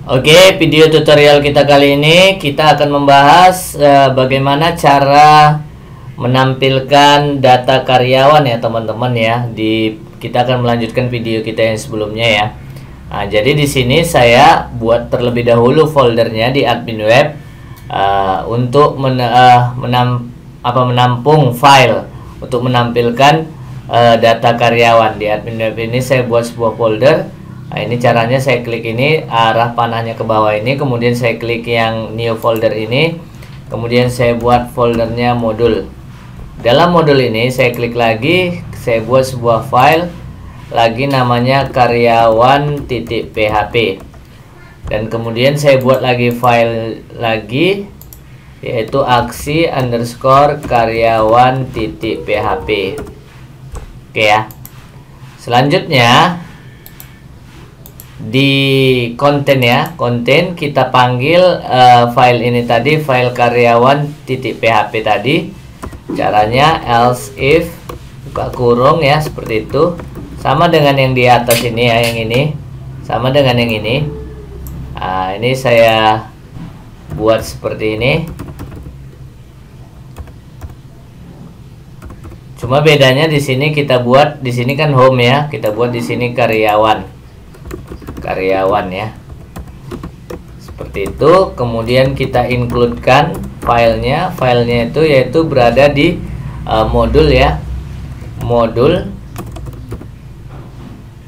Oke, video tutorial kita kali ini kita akan membahas bagaimana cara menampilkan data karyawan ya teman-teman ya. Kita akan melanjutkan video kita yang sebelumnya ya. Nah, jadi di sini saya buat terlebih dahulu foldernya di admin web untuk menampung file untuk menampilkan data karyawan. Di admin web ini saya buat sebuah folder. Nah, ini caranya, saya klik ini, arah panahnya ke bawah ini, kemudian saya klik yang new folder ini, kemudian saya buat foldernya modul. Dalam modul ini saya klik lagi, saya buat sebuah file lagi namanya karyawan.php, dan kemudian saya buat lagi file lagi yaitu aksi_karyawan.php. Oke ya. Selanjutnya di konten ya, konten kita panggil file ini tadi, file karyawan.php tadi. Caranya else if buka kurung ya, seperti itu, sama dengan yang di atas ini ya, yang ini sama dengan yang ini. Nah, ini saya buat seperti ini, cuma bedanya di sini kita buat, di sini kan home ya, kita buat di sini karyawan ya, seperti itu. Kemudian kita include-kan filenya itu yaitu berada di modul ya, modul.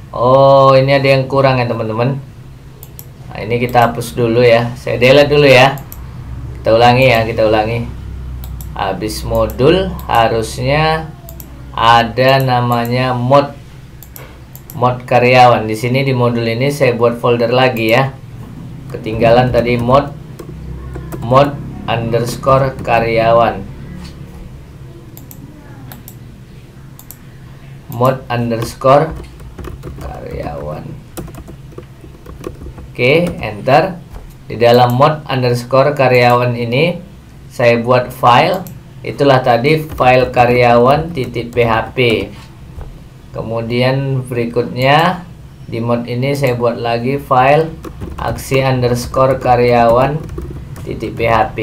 Oh, ini ada yang kurang ya teman-teman. Nah, ini kita hapus dulu ya, saya delete dulu ya, kita ulangi ya, kita ulangi. Habis modul harusnya ada namanya mod karyawan. Di sini di modul ini saya buat folder lagi ya, ketinggalan tadi mod underscore karyawan, mod underscore karyawan. Oke, enter. Di dalam mod underscore karyawan ini saya buat file, itulah tadi file karyawan.php. Kemudian berikutnya di mod ini saya buat lagi file aksi_karyawan.php.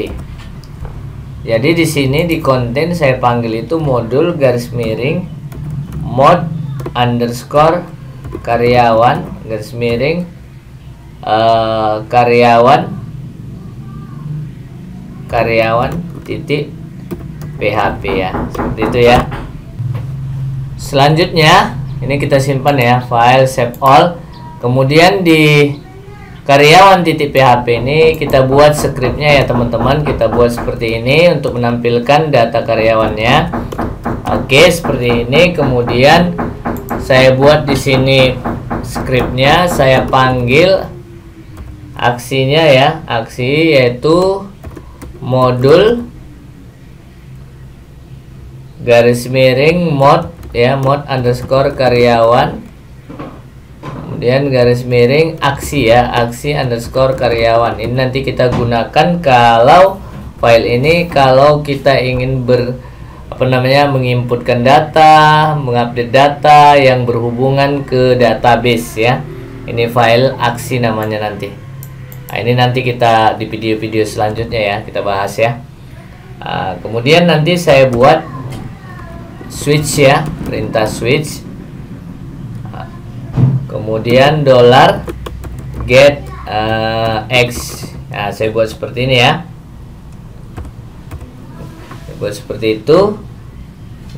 Jadi di sini di konten saya panggil itu modul garis miring mod underscore karyawan garis miring karyawan.php ya, seperti itu ya. Selanjutnya ini kita simpan ya, file save all. Kemudian di karyawan.php ini kita buat scriptnya ya teman-teman. Kita buat seperti ini untuk menampilkan data karyawannya. Oke, seperti ini. Kemudian saya buat di sini scriptnya, saya panggil aksinya ya, aksi yaitu modul garis miring mod ya, mod underscore karyawan, kemudian garis miring aksi ya, aksi underscore karyawan. Ini nanti kita gunakan kalau file ini, kalau kita ingin menginputkan data, mengupdate data yang berhubungan ke database ya. Ini file aksi namanya nanti. Nah, ini nanti kita di video-video selanjutnya ya, kita bahas ya. Kemudian nanti saya buat switch ya, perintah switch, kemudian $get x. Nah, saya buat seperti ini ya, saya buat seperti itu.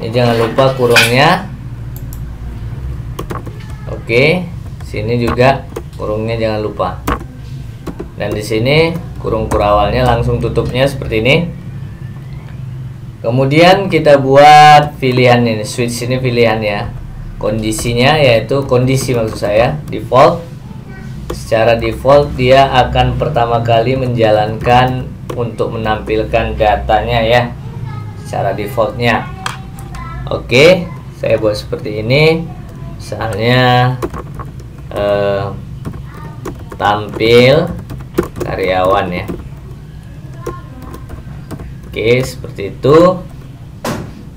Ini jangan lupa kurungnya. Oke, sini juga kurungnya jangan lupa, dan di sini kurung kurawalnya langsung tutupnya seperti ini. Kemudian kita buat pilihan ini, switch ini pilihan ya, kondisinya yaitu kondisi, maksud saya default. Secara default dia akan pertama kali menjalankan untuk menampilkan datanya ya, secara defaultnya. Oke, saya buat seperti ini, misalnya tampil karyawan ya. Oke, seperti itu.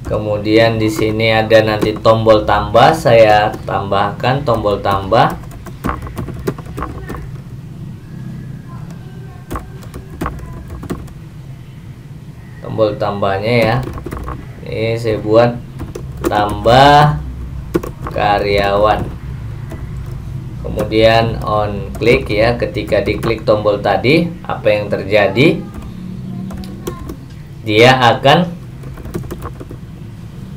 Kemudian di sini ada nanti tombol tambah, saya tambahkan tombol tambah. tombol tambahnya ya. Ini saya buat tambah karyawan, kemudian on klik ya. Ketika diklik tombol tadi, apa yang terjadi? Dia akan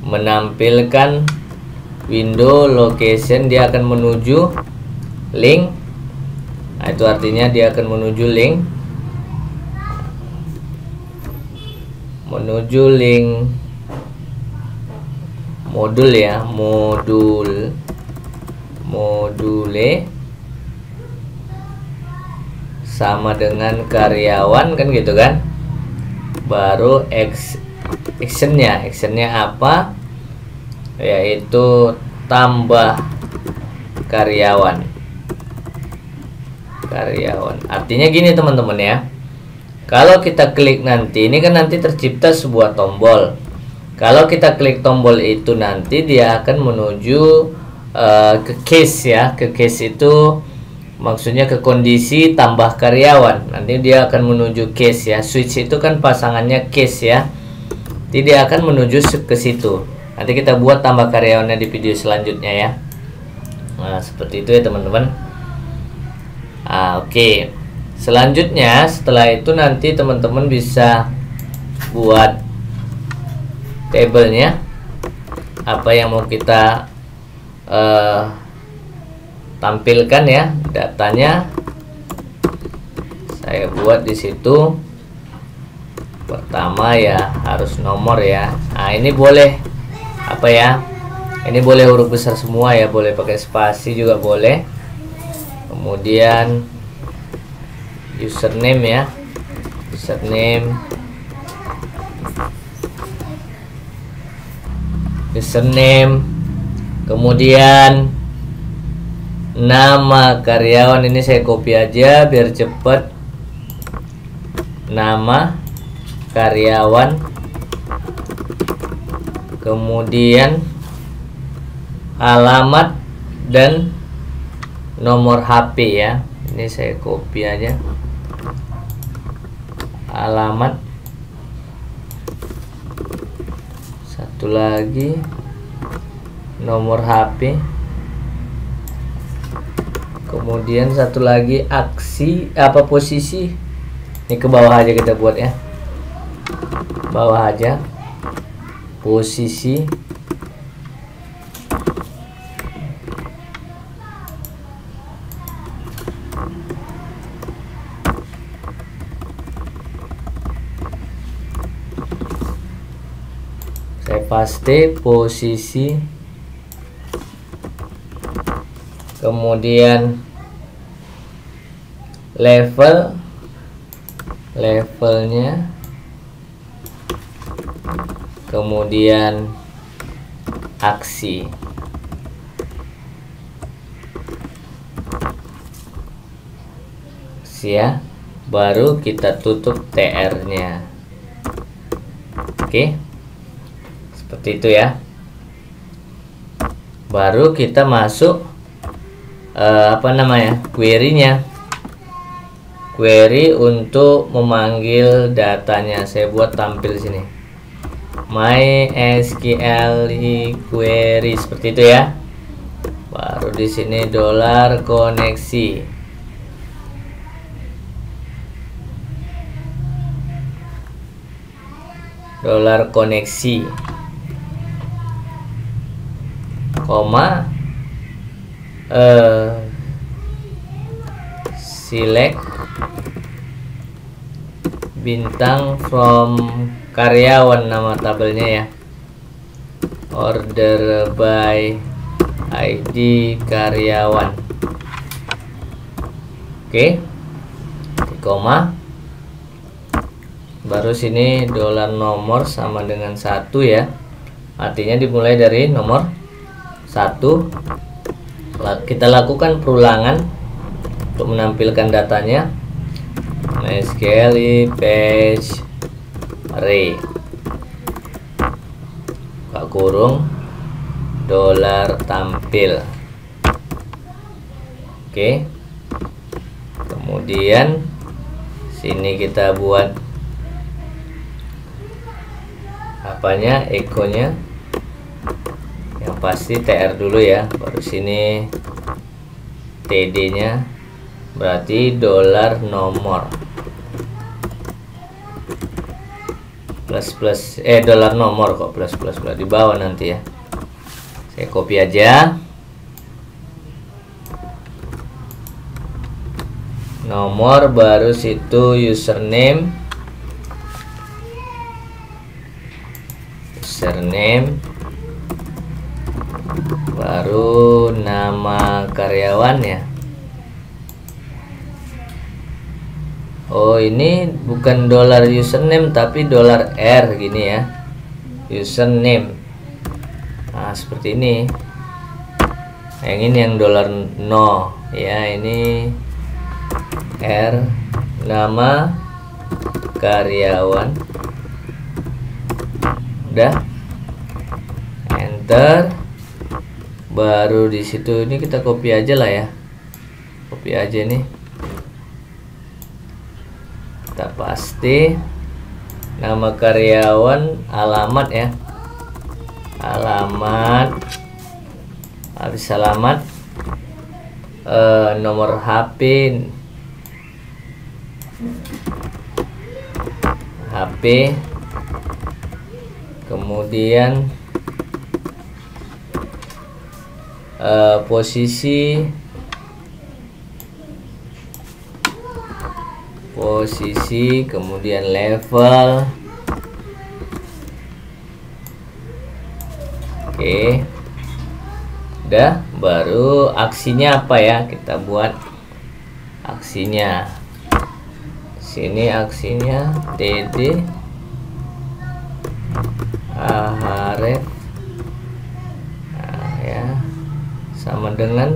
menampilkan window location, dia akan menuju link. Nah, itu artinya dia akan menuju link modul ya, module sama dengan karyawan kan gitu kan. Baru actionnya apa, yaitu tambah karyawan. Artinya gini teman-teman ya, kalau kita klik nanti, ini kan nanti tercipta sebuah tombol. Kalau kita klik tombol itu, nanti dia akan menuju ke case ya. Ke case itu maksudnya ke kondisi tambah karyawan. Nanti dia akan menuju case ya. Switch itu kan pasangannya case ya. Jadi dia akan menuju ke situ. Nanti kita buat tambah karyawannya di video selanjutnya ya. Nah, seperti itu ya teman-teman. Oke. Selanjutnya setelah itu nanti teman-teman bisa buat tabelnya, apa yang mau kita tampilkan ya, datanya. Saya buat di situ. Pertama ya harus nomor ya. Nah, ini boleh apa ya? Ini boleh huruf besar semua ya, boleh pakai spasi juga boleh. Kemudian username ya, username, kemudian nama karyawan. Ini saya copy aja biar cepet. Nama karyawan, kemudian alamat dan nomor HP ya. Ini saya copy aja, alamat. Satu lagi nomor HP, kemudian satu lagi aksi apa posisi. Ini ke bawah aja kita buat ya, bawah aja posisi. Saya paste posisi, kemudian levelnya, kemudian aksi. Ya, baru kita tutup TR-nya. Oke. Seperti itu ya. Baru kita masuk query-nya. Query untuk memanggil datanya. Saya buat tampil sini. MySQL query seperti itu ya. Baru di sini $koneksi. $koneksi, koma, select bintang from karyawan, nama tabelnya ya, order by ID karyawan. Oke, koma, baru sini $nomor sama dengan 1 ya, artinya dimulai dari nomor 1. Kita lakukan perulangan untuk menampilkan datanya. MySQL page array, buka kurung, $tampil. Oke, kemudian sini kita buat apanya, ekonya yang pasti TR dulu ya, baru sini TD nya berarti dolar nomor plus dolar nomor kok plus di bawah nanti ya. Saya copy aja nomor, baru situ username baru nama karyawan ya. Oh, ini bukan dolar username tapi dolar R gini ya, username. Nah, seperti ini. Yang ini yang dolar no ya, ini R, nama karyawan. Udah, enter. Baru di situ ini kita copy aja lah ya, copy aja nih, kita pasti nama karyawan, alamat ya, alamat, habis alamat, nomor HP, kemudian posisi, kemudian level. Oke, udah. Baru aksinya apa ya, kita buat aksinya. Sini aksinya TD Aharef, nah ya, sama dengan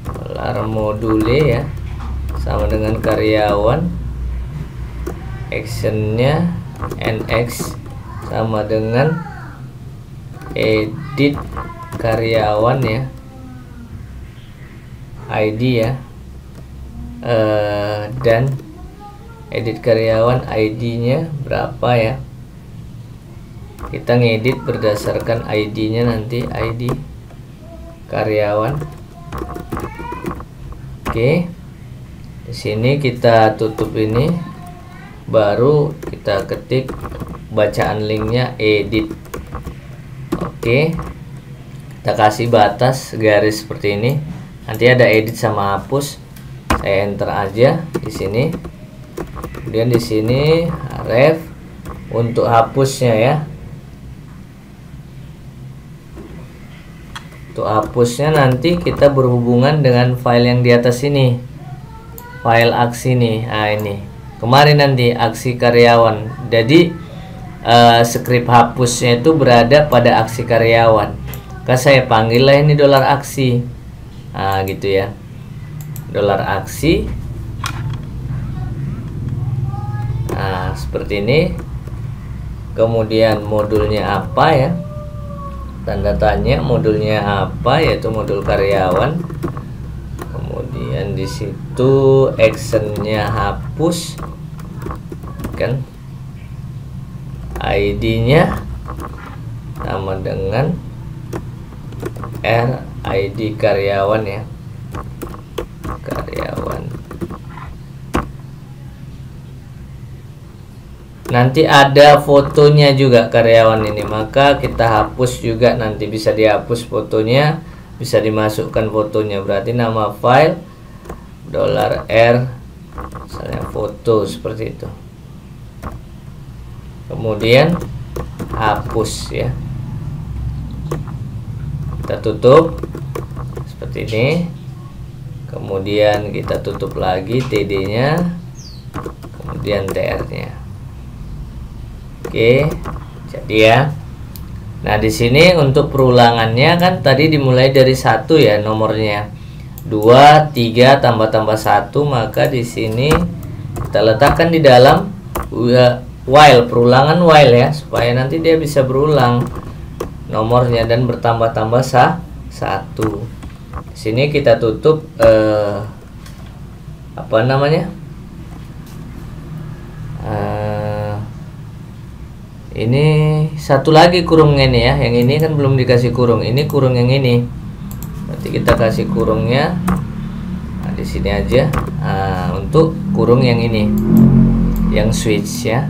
dolar module ya, sama dengan karyawan, actionnya NX sama dengan edit karyawan ya, ID ya, dan edit karyawan ID-nya berapa ya, kita ngedit berdasarkan ID-nya nanti, ID karyawan. Oke, di sini kita tutup ini, baru kita ketik bacaan linknya edit. Oke, kita kasih batas garis seperti ini, nanti ada edit sama hapus. Saya enter aja di sini, kemudian di sini ref untuk hapusnya ya. Untuk hapusnya nanti kita berhubungan dengan file yang di atas ini, file aksi nih. Nah, ini kemarin nanti aksi karyawan, jadi script hapusnya itu berada pada aksi karyawan. Maka saya panggil lah ini dolar aksi. Nah, gitu ya, dolar aksi. Nah, seperti ini. Kemudian modulnya apa ya, tanda tanya modulnya apa, yaitu modul karyawan. Kemudian di situ actionnya hapus kan, ID-nya sama dengan R, ID karyawan ya, karyawan. Nanti ada fotonya juga karyawan ini, maka kita hapus juga, nanti bisa dihapus fotonya, bisa dimasukkan fotonya. Berarti nama file dolar $R, misalnya foto seperti itu. Kemudian hapus ya, kita tutup seperti ini. Kemudian kita tutup lagi TD nya, kemudian TR nya. Oke, jadi ya. Nah, di sini untuk perulangannya kan tadi dimulai dari 1 ya nomornya, 2, 3 tambah 1, maka di sini kita letakkan di dalam while, perulangan while ya, supaya nanti dia bisa berulang nomornya dan bertambah-tambah 1. Di sini kita tutup apa namanya, Ini satu lagi kurungnya nih ya, yang ini kan belum dikasih kurung, ini kurung yang ini. Nanti kita kasih kurungnya, nah, di sini aja. Nah, untuk kurung yang ini, yang switch ya.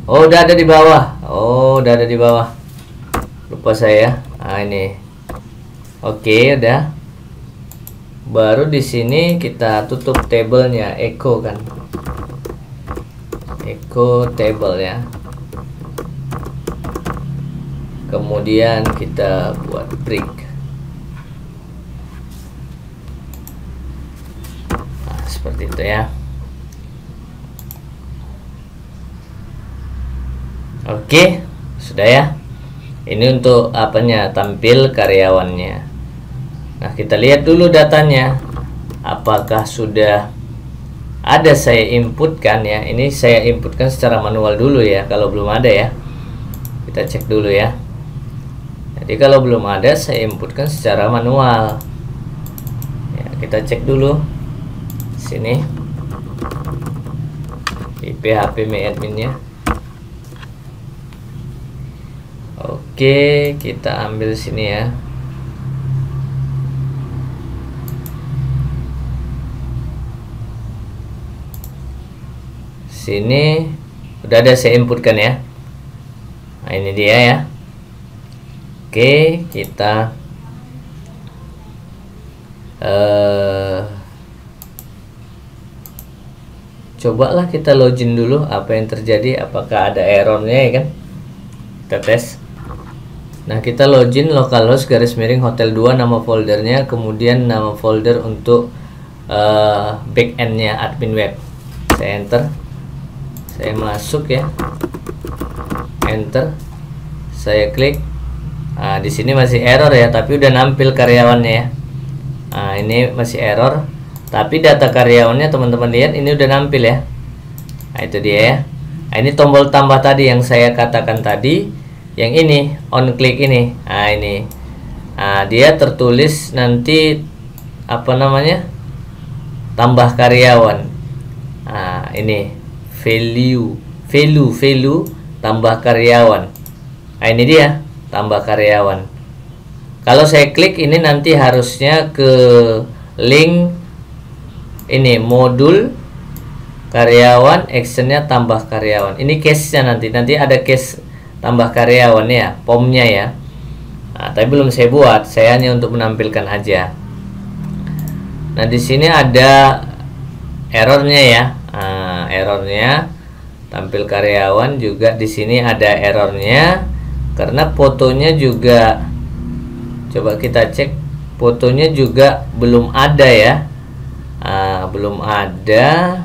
Oh, udah ada di bawah. Oh, udah ada di bawah. Lupa saya. Nah, ini. Oke, udah. Baru di sini kita tutup tabelnya, echo kan. Echo table ya. Kemudian kita buat break. Nah, seperti itu ya. Oke, sudah ya. Ini untuk apanya? Tampil karyawannya. Nah, kita lihat dulu datanya. Apakah sudah ada saya inputkan ya? Ini saya inputkan secara manual dulu ya, kalau belum ada ya. Kita cek dulu ya. Jadi kalau belum ada, saya inputkan secara manual. Ya, kita cek dulu sini di PHP adminnya. Oke, kita ambil sini ya. Sini udah ada saya inputkan ya. Nah, ini dia ya. Oke, kita cobalah kita login dulu, apa yang terjadi, apakah ada errornya ya kan. Kita tes. Nah, kita login localhost _hotel 2 nama foldernya, kemudian nama folder untuk backendnya admin web. Saya enter, saya masuk ya, enter, saya klik. Nah, di sini masih error ya, tapi udah nampil karyawannya ya. Nah, ini masih error, tapi data karyawannya teman-teman lihat ini udah nampil ya. Nah, itu dia ya. Nah, ini tombol tambah tadi yang saya katakan tadi, yang ini on click ini. Nah, ini. Nah, dia tertulis nanti apa namanya? Tambah karyawan. Nah, ini value tambah karyawan. Nah, ini dia. Tambah karyawan. Kalau saya klik ini nanti harusnya ke link ini modul karyawan, actionnya tambah karyawan. Ini case-nya nanti ada case tambah karyawan ya, POM-nya ya. Nah, tapi belum saya buat, saya hanya untuk menampilkan aja. Nah, di sini ada errornya ya. Nah, errornya tampil karyawan juga di sini ada errornya. Karena fotonya juga, coba kita cek, fotonya juga belum ada ya. Belum ada.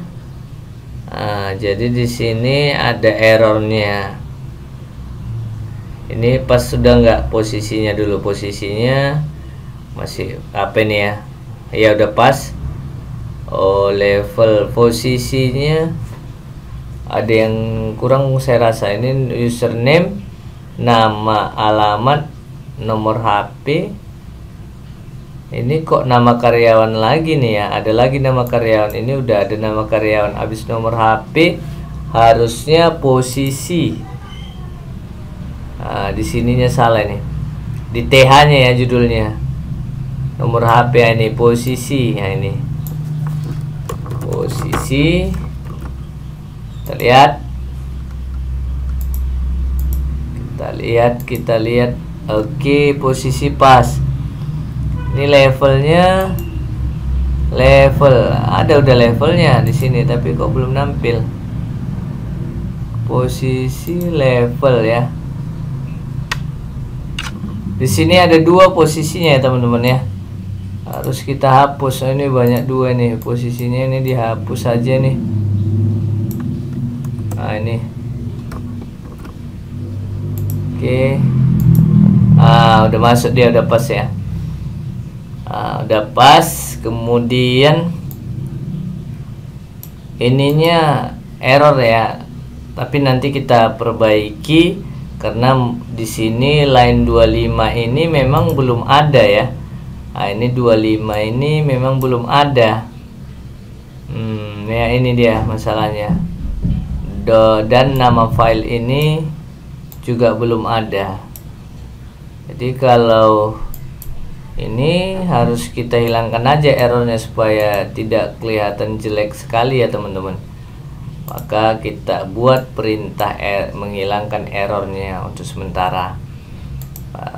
Jadi di sini ada errornya. Ini pas sudah nggak posisinya dulu, posisinya masih apa ini ya? Ya udah pas. Oh, level posisinya ada yang kurang saya rasa. Ini username, nama, alamat, nomor HP. Ini kok nama karyawan lagi nih ya, ada lagi nama karyawan. Ini udah ada nama karyawan, habis nomor HP harusnya posisi. Nah, di sininya salah nih, di TH nya ya judulnya, nomor HP ini posisi. Nah, ini posisi, kita lihat. Oke, posisi pas. Ini levelnya, ada udah levelnya di sini, tapi kok belum nampil posisi level ya. Di sini ada dua posisinya ya teman-teman ya, harus kita hapus. Ini banyak dua nih posisinya, ini dihapus aja nih. Nah, ini oke. Udah masuk dia, udah pas ya. Udah pas. Kemudian ininya error ya, tapi nanti kita perbaiki karena di sini line 25 ini memang belum ada ya. Ini 25 ini memang belum ada. Ya ini dia masalahnya. Dan nama file ini juga belum ada. Jadi kalau ini harus kita hilangkan aja errornya supaya tidak kelihatan jelek sekali ya teman-teman. Maka kita buat perintah menghilangkan errornya untuk sementara.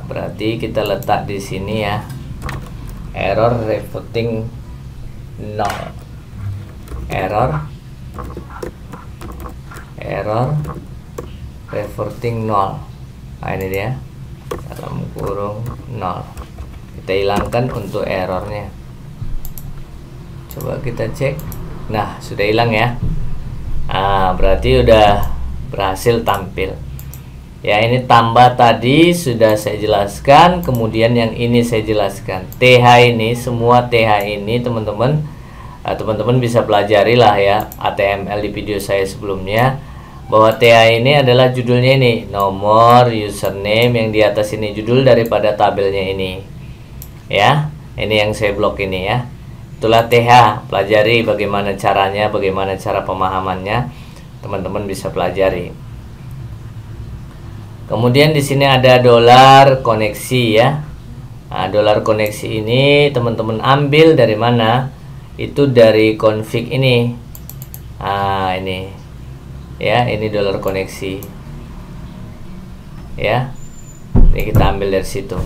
Berarti kita letak di sini ya, error reporting 0, error reporting 0. Nah ini dia, dalam kurung 0. Kita hilangkan untuk errornya. Coba kita cek. Nah sudah hilang ya. Berarti udah berhasil tampil ya. Ini tambah tadi sudah saya jelaskan, kemudian yang ini saya jelaskan. TH ini, semua TH ini teman-teman bisa pelajari lah ya HTML di video saya sebelumnya, bahwa TH ini adalah judulnya ini, nomor, username, yang di atas ini judul daripada tabelnya ini ya. Ini yang saya blok ini ya, itulah TH. Pelajari bagaimana caranya, bagaimana cara pemahamannya, teman-teman bisa pelajari. Kemudian di sini ada dolar koneksi ya. Dolar koneksi ini teman-teman ambil dari mana? Itu dari config ini. Ini ya, ini dolar koneksi ya. Ini kita ambil dari situ.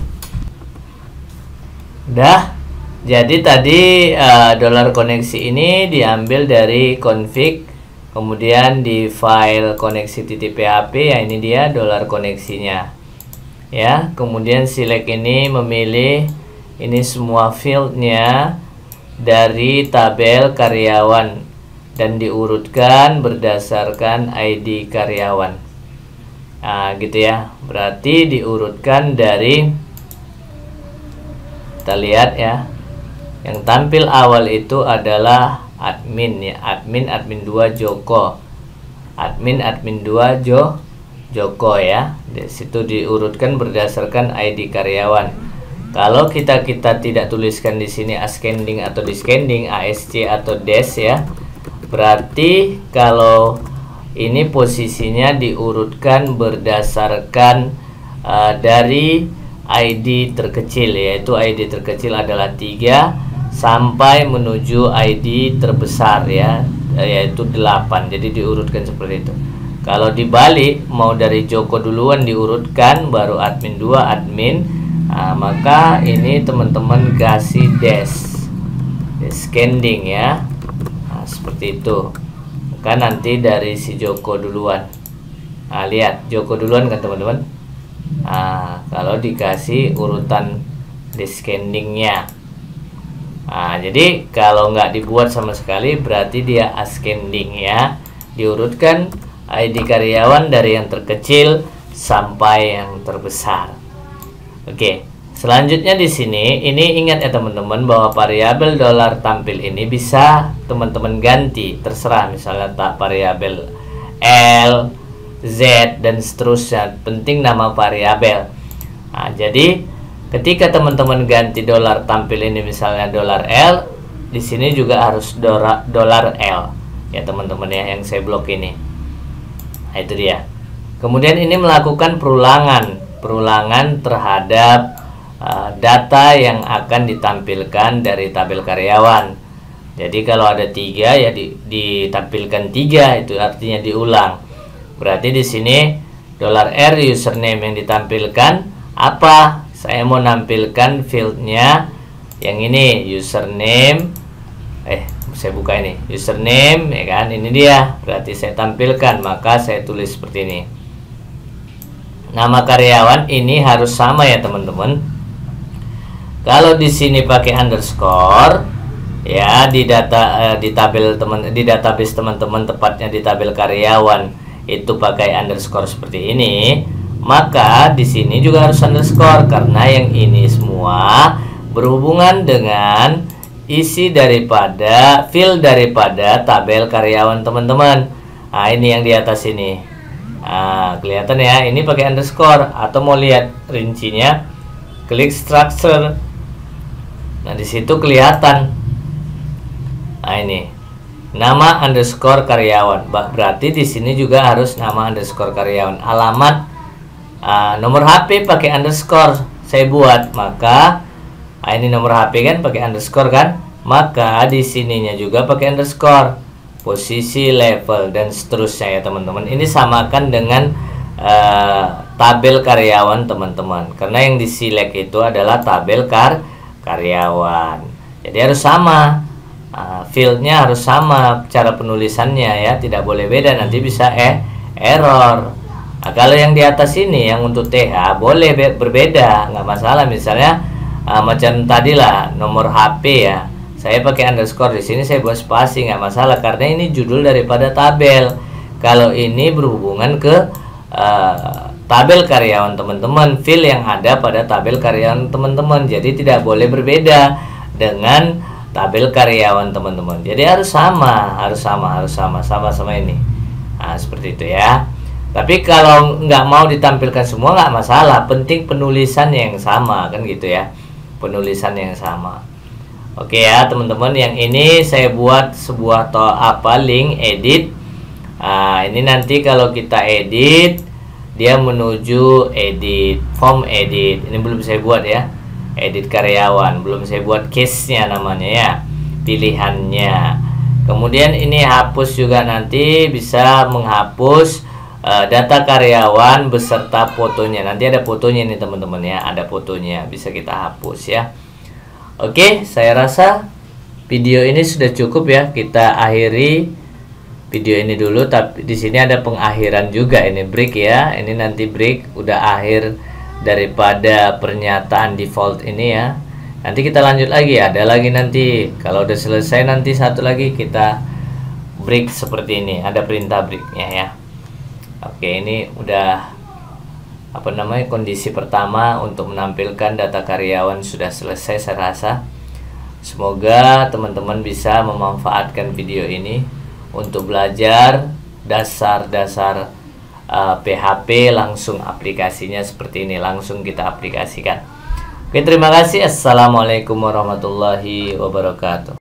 Udah. Jadi tadi dolar koneksi ini diambil dari config, kemudian di file koneksi.php ya, ini dia dolar koneksinya ya. Kemudian select ini memilih ini semua fieldnya dari tabel karyawan dan diurutkan berdasarkan ID karyawan. Gitu ya. Berarti diurutkan dari, kita lihat ya, yang tampil awal itu adalah admin ya, admin 2 Joko, admin 2 Joko ya. Di situ diurutkan berdasarkan ID karyawan. Kalau kita tidak tuliskan di sini ascending atau descending, ASC atau dash ya, berarti kalau ini posisinya diurutkan berdasarkan dari ID terkecil, yaitu ID terkecil adalah 3 sampai menuju ID terbesar ya, yaitu 8. Jadi diurutkan seperti itu. Kalau dibalik, mau dari Joko duluan diurutkan, baru admin 2 admin, maka ini teman-teman kasih dash, descending ya. Seperti itu. Kan nanti dari si Joko duluan. Lihat Joko duluan kan teman-teman. Kalau dikasih urutan descendingnya. Jadi kalau nggak dibuat sama sekali berarti dia ascending ya. Diurutkan ID karyawan dari yang terkecil sampai yang terbesar. Oke, selanjutnya di sini ini ingat ya teman-teman, bahwa variabel dolar tampil ini bisa teman-teman ganti, terserah, misalnya tak variabel L, Z dan seterusnya. Penting nama variabel. Jadi ketika teman-teman ganti dolar tampil ini misalnya dolar L, di sini juga harus dolar L ya teman-teman ya, yang saya blok ini. Itu dia. Kemudian ini melakukan perulangan terhadap data yang akan ditampilkan dari tabel karyawan. Jadi kalau ada 3 ya ditampilkan 3, itu artinya diulang. Berarti di sini $R username yang ditampilkan apa? Saya mau nampilkan fieldnya yang ini, username. Saya buka ini, username ya kan, ini dia. Berarti saya tampilkan, maka saya tulis seperti ini. Nama karyawan ini harus sama ya teman-teman. Kalau di sini pakai underscore ya, di database teman-teman, tepatnya di tabel karyawan itu pakai underscore seperti ini, maka di sini juga harus underscore karena yang ini semua berhubungan dengan isi daripada field daripada tabel karyawan teman-teman. Ini yang di atas ini. Kelihatan ya, ini pakai underscore. Atau mau lihat rincinya, klik structure. Nah di situ kelihatan. Ini nama underscore karyawan. Berarti di sini juga harus nama underscore karyawan. Alamat nomor HP pakai underscore saya buat, maka ini nomor HP kan pakai underscore kan, maka di sininya juga pakai underscore, posisi, level, dan seterusnya ya teman-teman. Ini samakan dengan tabel karyawan teman-teman, karena yang di select itu adalah tabel karyawan, jadi harus sama, fieldnya harus sama, cara penulisannya ya tidak boleh beda, nanti bisa error. Nah, kalau yang di atas ini yang untuk TH boleh berbeda, nggak masalah. Misalnya macam tadi lah nomor HP ya, saya pakai underscore, di sini saya buat spasi, nggak masalah karena ini judul daripada tabel. Kalau ini berhubungan ke tabel karyawan teman-teman, file yang ada pada tabel karyawan teman-teman, jadi tidak boleh berbeda dengan tabel karyawan teman-teman. Jadi harus sama ini. Nah, seperti itu ya. Tapi kalau nggak mau ditampilkan semua nggak masalah, penting penulisan yang sama kan gitu ya, penulisan yang sama. Oke ya teman-teman, yang ini saya buat sebuah link edit. Ini nanti kalau kita edit, dia menuju edit form edit. Ini belum saya buat ya, edit karyawan belum saya buat, case-nya namanya ya, pilihannya. Kemudian ini hapus juga, nanti bisa menghapus data karyawan beserta fotonya. Nanti ada fotonya nih teman-teman ya, ada fotonya, bisa kita hapus ya. Oke, saya rasa video ini sudah cukup ya. Kita akhiri video ini dulu, tapi di sini ada pengakhiran juga, ini break ya. Ini nanti break, udah akhir daripada pernyataan default ini ya. Nanti kita lanjut lagi, ada lagi nanti. Kalau udah selesai nanti satu lagi kita break seperti ini, ada perintah breaknya ya. Oke, ini udah kondisi pertama untuk menampilkan data karyawan sudah selesai saya rasa. Semoga teman-teman bisa memanfaatkan video ini untuk belajar dasar-dasar PHP, langsung aplikasinya seperti ini, langsung kita aplikasikan. Oke, terima kasih. Assalamualaikum warahmatullahi wabarakatuh.